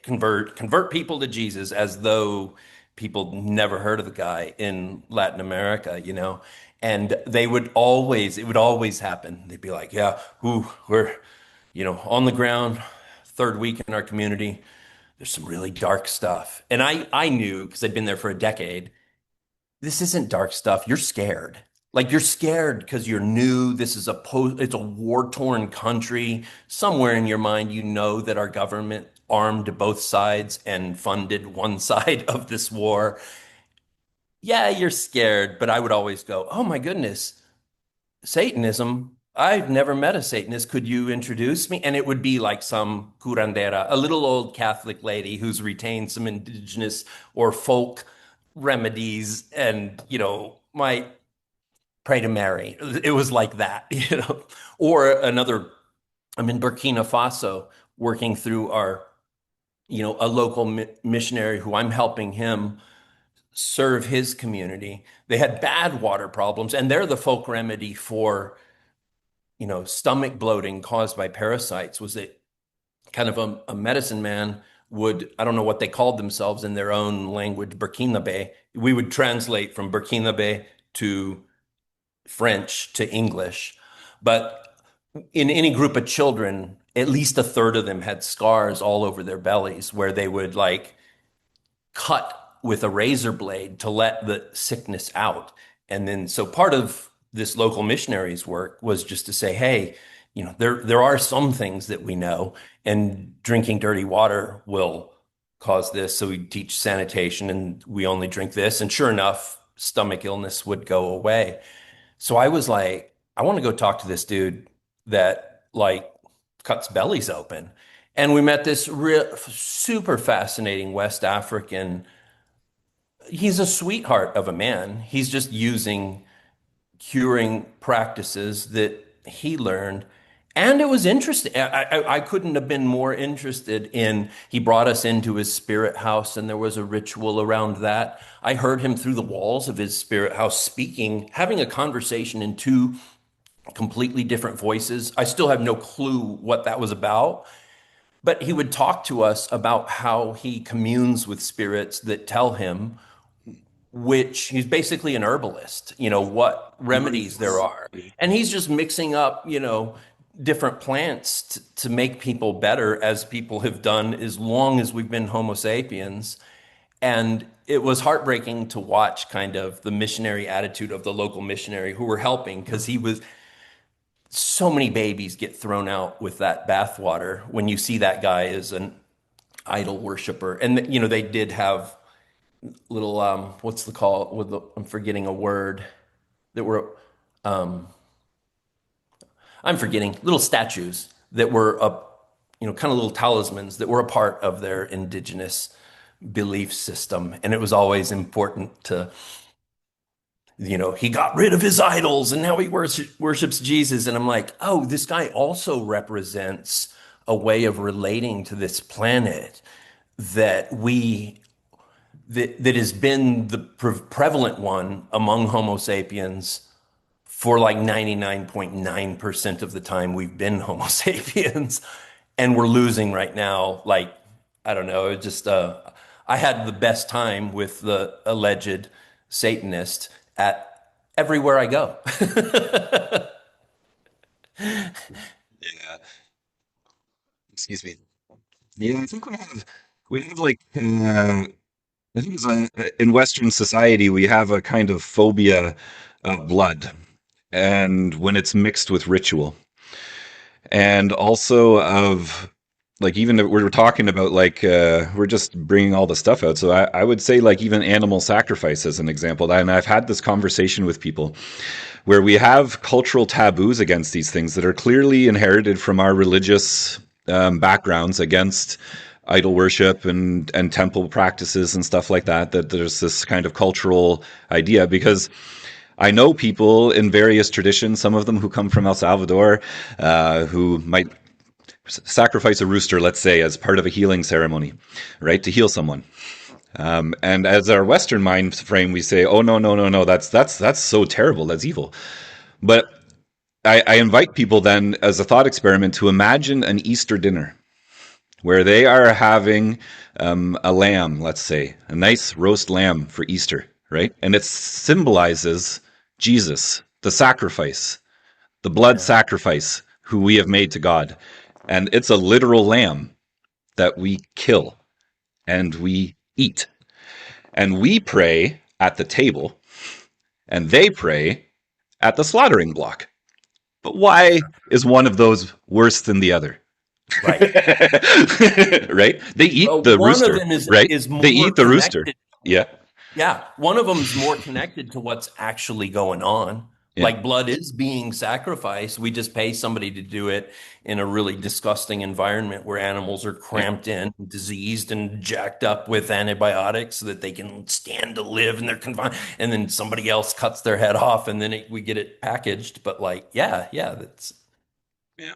convert people to Jesus as though people never heard of the guy in Latin America, you know. And it would always happen. They'd be like, yeah, ooh, we're, on the ground, third week in our community. There's some really dark stuff. And I knew because I'd been there for a decade, this isn't dark stuff. You're scared. Like you're scared because you're new. It's a war-torn country. Somewhere in your mind, you know that our government armed both sides and funded one side of this war. Yeah, you're scared, but I would always go, "Oh my goodness, Satanism. I've never met a Satanist. Could you introduce me?" And it would be like some curandera, a little old Catholic lady who's retained some indigenous or folk remedies and, might pray to Mary. It was like that, Or I'm in Burkina Faso working through a local missionary who I'm helping him serve his community. They had bad water problems, and they're the folk remedy for stomach bloating caused by parasites. Was that kind of a medicine man would, I don't know what they called themselves in their own language, Burkinabe. We would translate from Burkinabe to French to English. But in any group of children, at least a third of them had scars all over their bellies where they would like cut with a razor blade to let the sickness out. And then, so part of this local missionaries work was just to say, hey, there are some things that we know, and drinking dirty water will cause this. So we teach sanitation, and we only drink this. And sure enough, stomach illness would go away. So I was like, I want to go talk to this dude that like cuts bellies open. And we met this super fascinating West African. He's a sweetheart of a man. He's just using curing practices that he learned. And it was interesting. I couldn't have been more interested in, he brought us into his spirit house, and there was a ritual around that. I heard him through the walls of his spirit house speaking, having a conversation in two completely different voices. I still have no clue what that was about, but he would talk to us about how he communes with spirits that tell him, which he's basically an herbalist, what remedies there are. And he's just mixing up, different plants to make people better, as people have done as long as we've been Homo sapiens. And it was heartbreaking to watch kind of the missionary attitude of the local missionary who were helping, because so many babies get thrown out with that bathwater when you see that guy as an idol worshiper. And, they did have little, what's the call with I'm forgetting a word that were, I'm forgetting little statues that were kind of little talismans that were a part of their indigenous belief system. And it was always important to, he got rid of his idols and now he worships Jesus. And I'm like, oh, this guy also represents a way of relating to this planet that that has been the prevalent one among Homo sapiens for like 99.9% of the time we've been Homo sapiens, and we're losing right now. Like, I don't know, it just I had the best time with the alleged Satanist at everywhere I go. Yeah. Excuse me. Yeah, I think we have like I think in Western society we have a kind of phobia of blood, and when it's mixed with ritual, and also of like even if we're talking about like we're just bringing all the stuff out. So I would say like even animal sacrifice as an example. And I've had this conversation with people where we have cultural taboos against these things that are clearly inherited from our religious backgrounds against idol worship and temple practices and stuff like that. That there's this kind of cultural idea because I know people in various traditions, some of them who come from El Salvador, who might sacrifice a rooster, let's say, as part of a healing ceremony, right, to heal someone. And as our Western mind frame, we say, "Oh no, no, no, no! That's so terrible. That's evil." But I invite people then, as a thought experiment, to imagine an Easter dinner where they are having a lamb, let's say, a nice roast lamb for Easter, right? And it symbolizes Jesus, the sacrifice, the blood Yeah. sacrifice, who we have made to God. And it's a literal lamb that we kill and we eat. And we pray at the table, and they pray at the slaughtering block. But why is one of those worse than the other? Right. Right? They eat the One of rooster, them right? is They more eat the rooster. connected. Yeah. Yeah, one of them's more connected to what's actually going on. Yeah. Like blood is being sacrificed. We just pay somebody to do it in a really disgusting environment where animals are Yeah. cramped in, diseased, and jacked up with antibiotics so that they can stand to live and they're confined. And then somebody else cuts their head off, and then we get it packaged. But like, yeah, yeah, that's Yeah.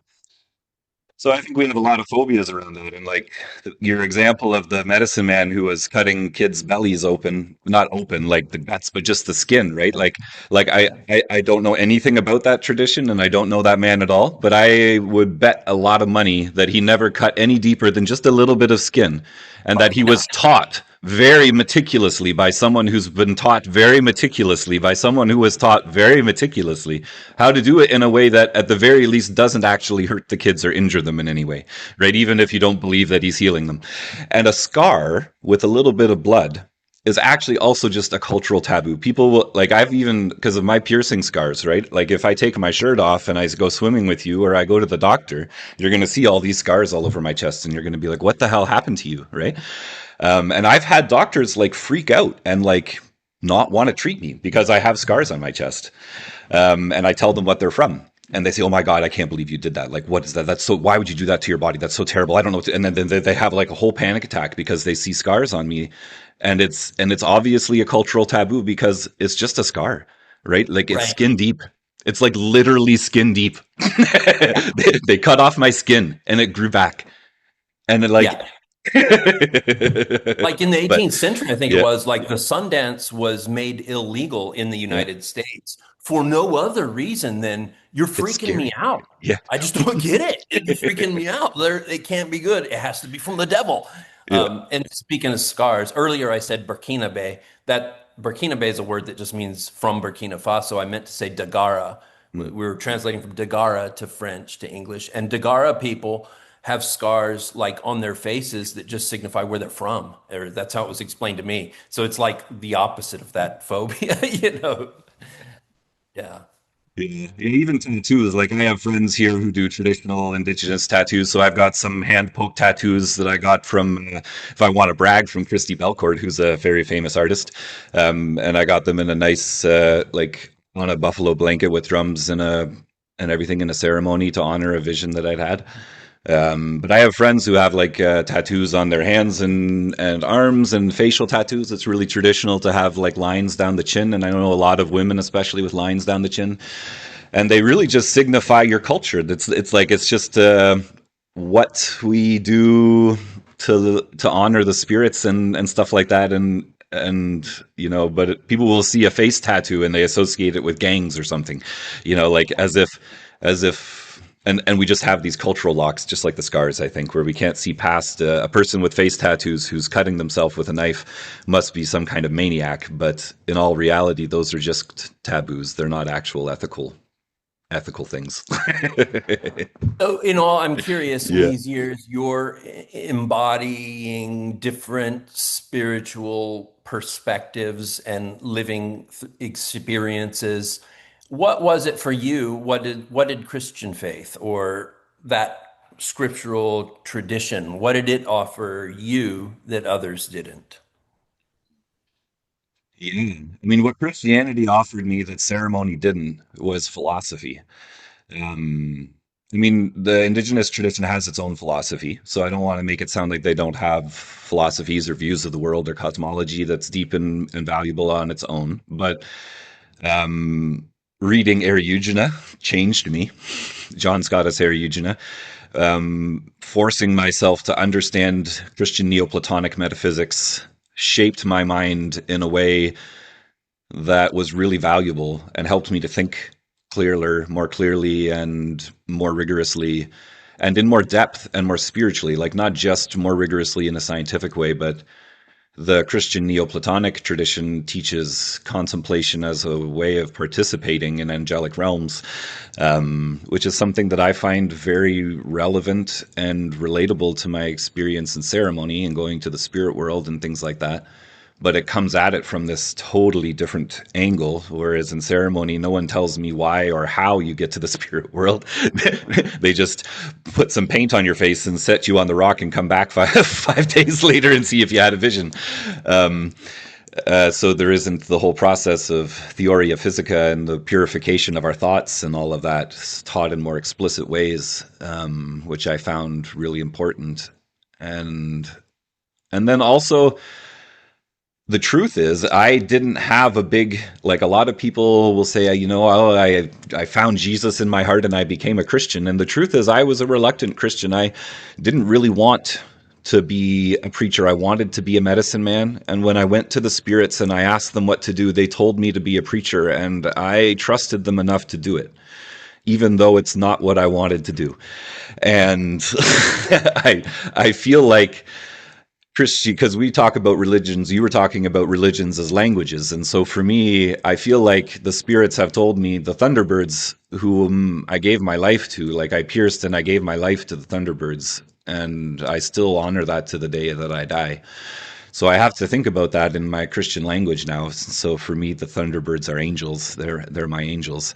So I think we have a lot of phobias around that, and like your example of the medicine man who was cutting kids' bellies open, not open like the guts, but just the skin, right? Like I don't know anything about that tradition, and I don't know that man at all, but I would bet a lot of money that he never cut any deeper than just a little bit of skin, and that probably he was not. taught very meticulously by someone who's been taught very meticulously by someone who was taught very meticulously how to do it in a way that at the very least doesn't actually hurt the kids or injure them in any way, right? Even if you don't believe that he's healing them. And a scar with a little bit of blood is actually also just a cultural taboo. People will, like, I've even, because of my piercing scars, right? Like, if I take my shirt off and I go swimming with you or I go to the doctor, you're going to see all these scars all over my chest and you're going to be like, what the hell happened to you, right? And I've had doctors like freak out and like not want to treat me because I have scars on my chest. And I tell them what they're from. And they say, "Oh my God, I can't believe you did that. Like, what is that? That's so, why would you do that to your body? That's so terrible. I don't know what to," and then they have like a whole panic attack because they see scars on me. And it's obviously a cultural taboo because it's just a scar, right? Like it's Right. skin deep. It's like literally skin deep. Yeah. They cut off my skin and it grew back. And it like, Yeah. Like in the but 18th century, I think it yeah, was like the Sundance was made illegal in the yeah, United States for no other reason than you're it's freaking me scary. out. Yeah. I just don't get it. It's freaking me out. It can't be good. It has to be from the devil. Yeah. And speaking of scars, earlier I said Burkinabe. That Burkinabe is a word that just means from Burkina Faso. I meant to say Dagara. We Mm. were translating from Dagara to French to English. And Dagara people have scars like on their faces that just signify where they're from. Or that's how it was explained to me. So it's like the opposite of that phobia, you know? Yeah. Yeah, yeah, even tattoos. Like I have friends here who do traditional indigenous tattoos. So I've got some hand poke tattoos that I got from, if I want to brag, from Christy Belcourt, who's a very famous artist. And I got them in a nice, like on a buffalo blanket with drums and everything in a ceremony to honor a vision that I'd had. But I have friends who have like tattoos on their hands and arms and facial tattoos. It's really traditional to have like lines down the chin, and I know a lot of women, especially with lines down the chin, and they really just signify your culture. It's like it's just what we do to honor the spirits and stuff like that. And and but people will see a face tattoo and they associate it with gangs or something, like as if and we just have these cultural locks, just like the scars, I think, where we can't see past a person with face tattoos who's cutting themselves with a knife must be some kind of maniac. But in all reality, those are just taboos. They're not actual ethical things. So, in all, I'm curious, in Yeah. these years, you're embodying different spiritual perspectives and living experiences. What was it for you? What did Christian faith or that scriptural tradition, what did it offer you that others didn't? Yeah. I mean, what Christianity offered me that ceremony didn't was philosophy. Um, I mean, the indigenous tradition has its own philosophy, so I don't want to make it sound like they don't have philosophies or views of the world or cosmology that's deep and valuable on its own. But um, reading Eriugena changed me. John Scott's Eriugena, forcing myself to understand Christian Neoplatonic metaphysics shaped my mind in a way that was really valuable and helped me to think clearer, more clearly, and more rigorously, and in more depth and more spiritually, like not just more rigorously in a scientific way, but the Christian Neoplatonic tradition teaches contemplation as a way of participating in angelic realms, which is something that I find very relevant and relatable to my experience in ceremony and going to the spirit world and things like that. But it comes at it from this totally different angle. Whereas in ceremony, no one tells me why or how you get to the spirit world. They just put some paint on your face and set you on the rock and come back 5 days later and see if you had a vision. Um, so there isn't the whole process of theoria physica and the purification of our thoughts and all of that taught in more explicit ways, which I found really important. And and then also the truth is I didn't have a big, like a lot of people will say, oh, I found Jesus in my heart and I became a Christian. And the truth is I was a reluctant Christian. I didn't really want to be a preacher. I wanted to be a medicine man. And when I went to the spirits and I asked them what to do, they told me to be a preacher, and I trusted them enough to do it, even though it's not what I wanted to do. And I feel like Christian, because we talk about religions, you were talking about religions as languages. And so for me, I feel like the spirits have told me, the Thunderbirds, whom I gave my life to, like I pierced and I gave my life to the Thunderbirds. And I still honor that to the day that I die. So I have to think about that in my Christian language now. So for me, the Thunderbirds are angels. They're my angels.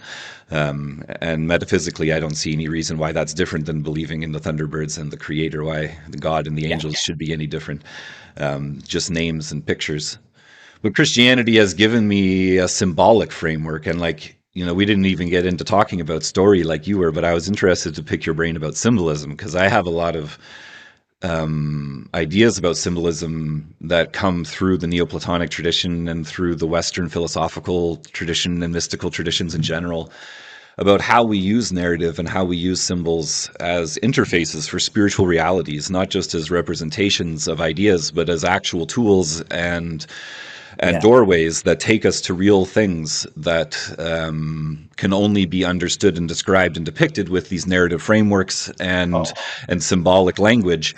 And metaphysically, I don't see any reason why that's different than believing in the Thunderbirds and the Creator. Why the God and the Yeah. angels should be any different? Just names and pictures. But Christianity has given me a symbolic framework, and we didn't even get into talking about story like you were, but I was interested to pick your brain about symbolism because I have a lot of ideas about symbolism that come through the Neoplatonic tradition and through the Western philosophical tradition and mystical traditions in general about how we use narrative and how we use symbols as interfaces for spiritual realities, not just as representations of ideas, but as actual tools and Yeah. doorways that take us to real things that can only be understood and described and depicted with these narrative frameworks Oh, and symbolic language,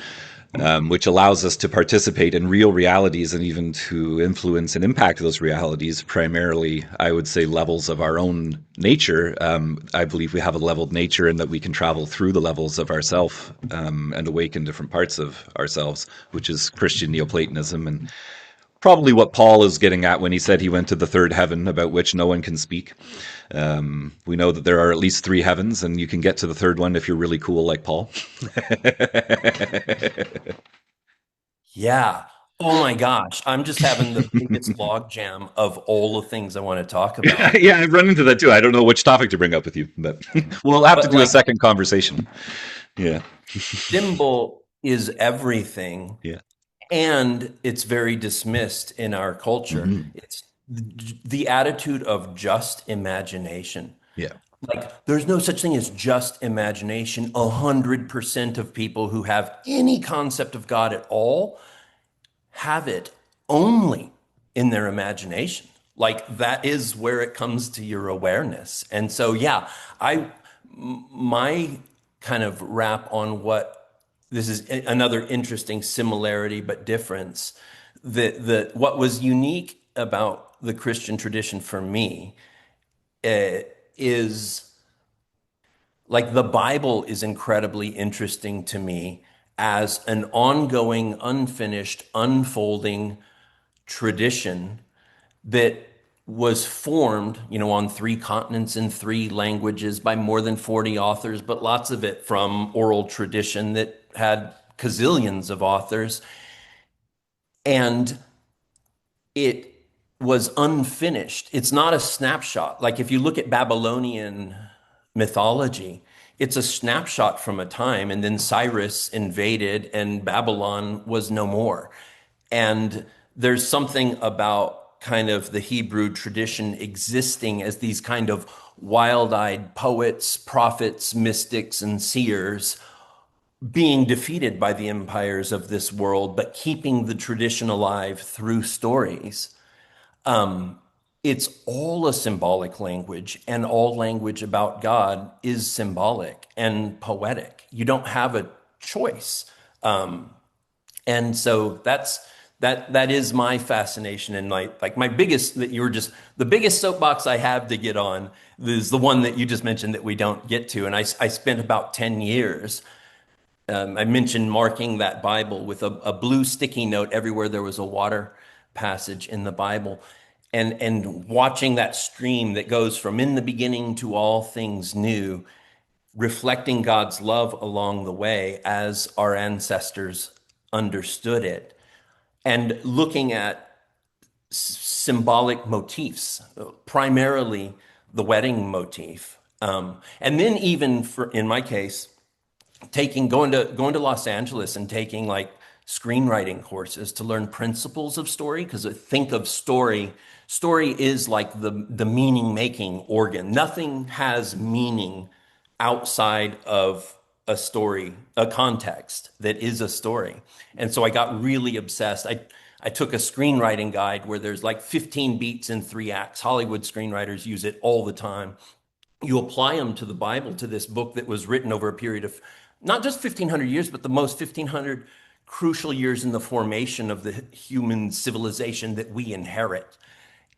which allows us to participate in real realities and even to influence and impact those realities. Primarily, I would say levels of our own nature. I believe we have a leveled nature, and that we can travel through the levels of ourself and awaken different parts of ourselves, which is Christian Neoplatonism and probably what Paul is getting at when he said he went to the third heaven, about which no one can speak. We know that there are at least three heavens, and you can get to the third one if you're really cool, like Paul. yeah. Oh my gosh. I'm just having the biggest log jam of all the things I want to talk about. Yeah, I've run into that too. I don't know which topic to bring up with you, but we'll have to But do a like, second conversation. Yeah, symbol is everything, yeah, and it's very dismissed in our culture. hmm, It's the attitude of just imagination. yeah, Like, there's no such thing as just imagination. 100% of people who have any concept of God at all have it only. in their imagination. Like that is where it comes to your awareness. And so, yeah, my kind of wrap on what this is another interesting similarity but difference. What was unique about the Christian tradition for me is like the Bible is incredibly interesting to me as an ongoing, unfinished, unfolding tradition that was formed, on three continents in three languages by more than 40 authors, but lots of it from oral tradition that had gazillions of authors. And it was unfinished. It's not a snapshot. Like if you look at Babylonian mythology, it's a snapshot from a time, and then Cyrus invaded and Babylon was no more. And there's something about kind of the Hebrew tradition existing as these kind of wild-eyed poets, prophets, mystics, and seers being defeated by the empires of this world, but keeping the tradition alive through stories. It's all a symbolic language, and all language about God is symbolic and poetic. You don't have a choice. And so that is my fascination, and my biggest, that you were just the biggest soapbox I have to get on is the one that you just mentioned that we don't get to. And I spent about 10 years. I mentioned marking that Bible with a blue sticky note everywhere there was a water passage in the Bible, and watching that stream that goes from in the beginning to all things new, reflecting God's love along the way as our ancestors understood it, and looking at symbolic motifs, primarily the wedding motif. And then even in my case, going to Los Angeles and taking like screenwriting courses to learn principles of story, because I think of story is like the meaning making organ. Nothing has meaning outside of a story, a context that is a story. And so I got really obsessed. I took a screenwriting guide where there's like 15 beats in 3 acts. Hollywood screenwriters use it all the time. You apply them to the Bible, to this book that was written over a period of not just 1,500 years, but the most 1,500 crucial years in the formation of the human civilization that we inherit.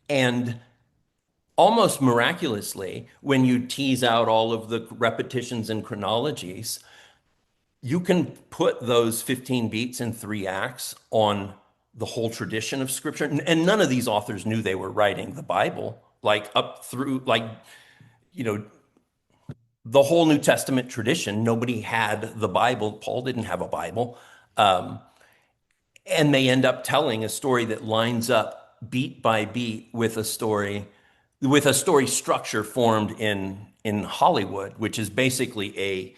And almost miraculously, when you tease out all of the repetitions and chronologies, you can put those 15 beats in 3 acts on the whole tradition of scripture. And none of these authors knew they were writing the Bible, like up through, like, the whole New Testament tradition. Nobody had the Bible. Paul didn't have a Bible. And they end up telling a story that lines up beat by beat with a story structure formed in Hollywood, which is basically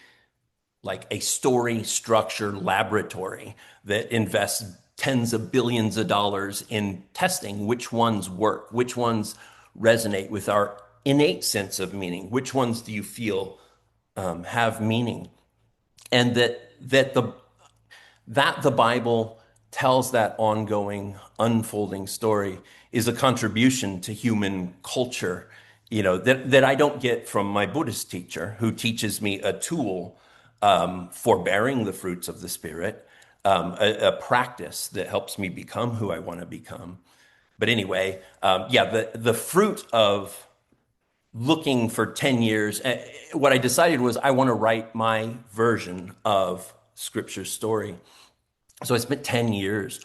a story structure laboratory that invests tens of billions of dollars in testing which ones work, which ones resonate with our innate sense of meaning, which ones do you feel have meaning, and that the Bible tells that ongoing, unfolding story is a contribution to human culture, that I don't get from my Buddhist teacher, who teaches me a tool for bearing the fruits of the Spirit, a practice that helps me become who I want to become. But anyway, the fruit of looking for 10 years, what I decided was I want to write my version of Scripture's story. So I spent 10 years,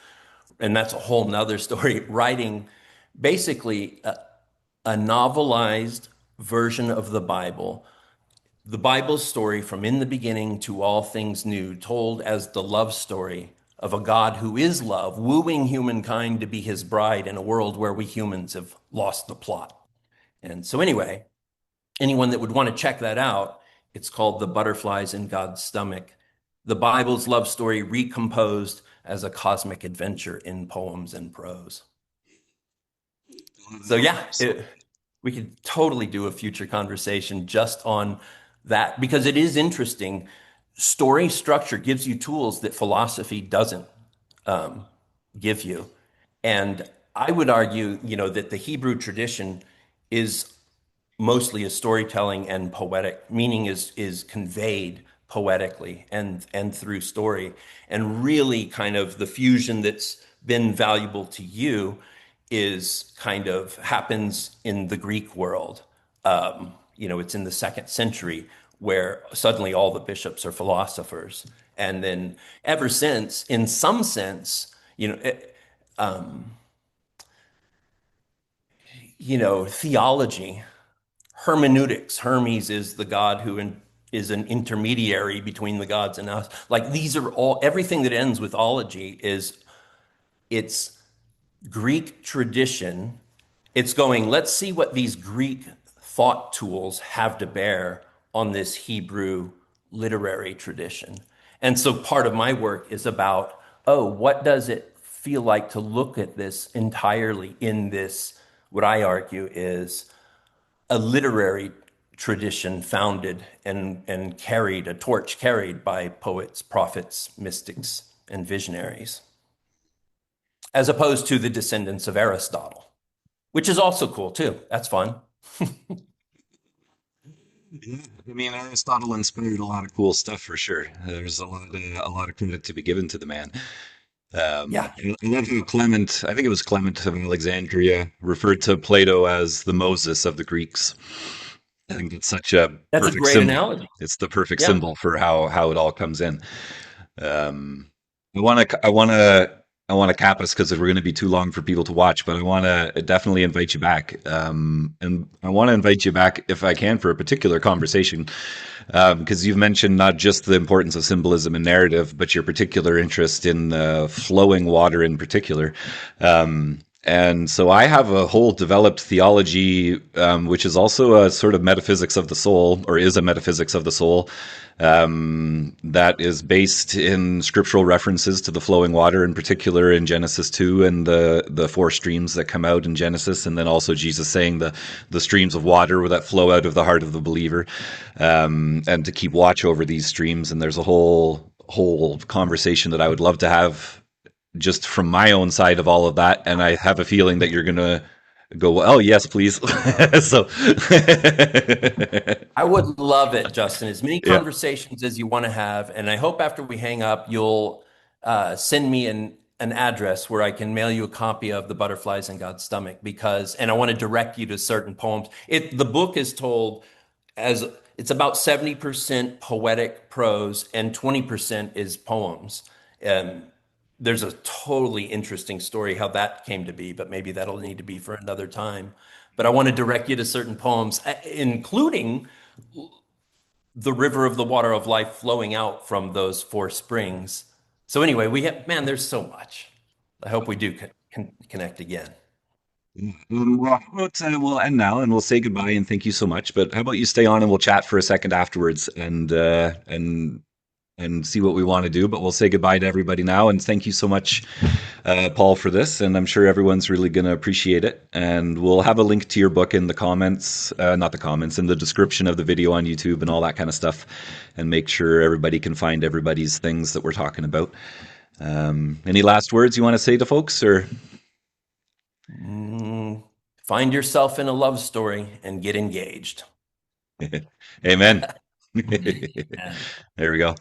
and that's a whole nother story, writing basically a novelized version of the Bible's story from in the beginning to all things new, told as the love story of a God who is love, wooing humankind to be his bride in a world where we humans have lost the plot. And so anyway, anyone that would want to check that out, it's called The Butterflies in God's Stomach, the Bible's love story recomposed as a cosmic adventure in poems and prose. So yeah, we could totally do a future conversation just on that, because it is interesting. Story structure gives you tools that philosophy doesn't give you. And I would argue, that the Hebrew tradition is mostly a storytelling and poetic. Meaning is conveyed poetically and through story. And really kind of the fusion that's been valuable to you is kind of happens in the Greek world. It's in the second century where suddenly all the bishops are philosophers. And then ever since, in some sense, theology, hermeneutics. Hermes is the god is an intermediary between the gods and us. Like these are all, everything that ends with ology is it's Greek tradition. It's going, let's see what these Greek thought tools have to bear on this Hebrew literary tradition. And so part of my work is about, oh, what does it feel like to look at this entirely in this, what I argue is a literary tradition founded and carried, a torch carried by poets, prophets, mystics, and visionaries, as opposed to the descendants of Aristotle, which is also cool too. That's fun. Yeah, I mean, Aristotle inspired a lot of cool stuff for sure. There's a lot of credit to be given to the man. Yeah, I love how Clement, I think it was Clement of Alexandria, referred to Plato as the Moses of the Greeks. I think it's such a that's a perfect great symbol. analogy. It's the perfect Yeah. symbol for how it all comes in. Um, I want to cap us because we're going to be too long for people to watch, but I want to definitely invite you back. And I want to invite you back if I can for a particular conversation, because you've mentioned not just the importance of symbolism and narrative, but your particular interest in flowing water in particular. And so I have a whole developed theology, which is also a sort of metaphysics of the soul, or is a metaphysics of the soul, that is based in scriptural references to the flowing water, in particular in Genesis 2 and the four streams that come out in Genesis, and then also Jesus saying the streams of water that flow out of the heart of the believer, and to keep watch over these streams. And there's a whole conversation that I would love to have just from my own side of all of that. And I have a feeling that you're going to go, oh, yes, please. So, I would love it, Justin. As many yeah. conversations as you want to have. And I hope after we hang up, you'll send me an address where I can mail you a copy of The Butterflies in God's Stomach, and I want to direct you to certain poems. The book is told as it's about 70% poetic prose and 20% is poems. Um, there's a totally interesting story how that came to be, but maybe that'll need to be for another time. But I want to direct you to certain poems, including the river of the water of life flowing out from those four springs. So anyway, man, there's so much. I hope we do connect again. Well, we'll end now and we'll say goodbye and thank you so much. But how about you stay on and we'll chat for a second afterwards and see what we want to do. But we'll say goodbye to everybody now. And thank you so much, Paul, for this. And I'm sure everyone's really going to appreciate it. And we'll have a link to your book in the comments, not the comments, in the description of the video on YouTube and all that kind of stuff. And make sure everybody can find everybody's things that we're talking about. Any last words you want to say to folks, or? Find yourself in a love story and get engaged. Amen. And There we go.